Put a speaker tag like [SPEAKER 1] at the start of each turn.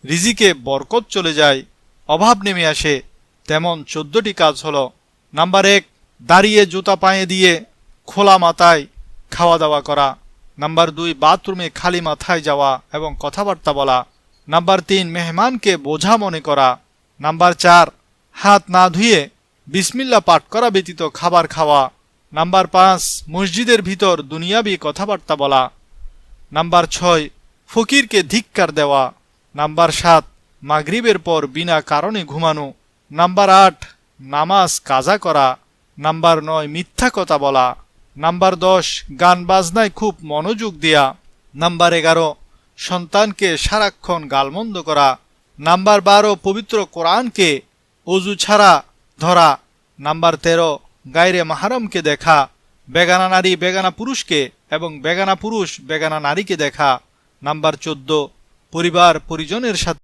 [SPEAKER 1] রিজিকে বরকত চলে যায়, অভাব নেমে আসে, তেমন 14টি কাজ হলো। নাম্বার 1, দাঁড়িয়ে জুতা পায়ে দিয়ে খোলা মাথায় খাওয়া দাওয়া করা। নাম্বার 2, বাথরুমে খালি মাথায় যাওয়া এবং কথাবার্তা বলা। নাম্বার 3, মেহমানকে বোঝা মনে করা। নাম্বার 4, হাত না ধুয়ে বিসমিল্লাহ পাঠ করা ব্যতীত খাবার খাওয়া। নাম্বার 5, মসজিদের ভিতর দুনিয়াবি কথাবার্তা বলা। নাম্বার 6, ফকিরকে ধিক্কার দেওয়া। নাম্বার 7, মাগরিবের পর বিনা কারণে ঘুমানো। নাম্বার 8, নামাজ কাজা করা। নাম্বার 9, মিথ্যা কথা বলা। নাম্বার 10, গান বাজনায় খুব মনোযোগ দেয়া। নাম্বার 11, সন্তানকে সারাক্ষণ গালমন্দ করা। নাম্বার 12, পবিত্র কোরআনকে অজু ছাড়া ধরা। নাম্বার 13, গায়রে মাহরমকে দেখা। বেগানা নারী বেগানা পুরুষকে এবং বেগানা পুরুষ বেগানা নারীকে দেখা। নাম্বার 14, পরিবার পরিজনের সাথে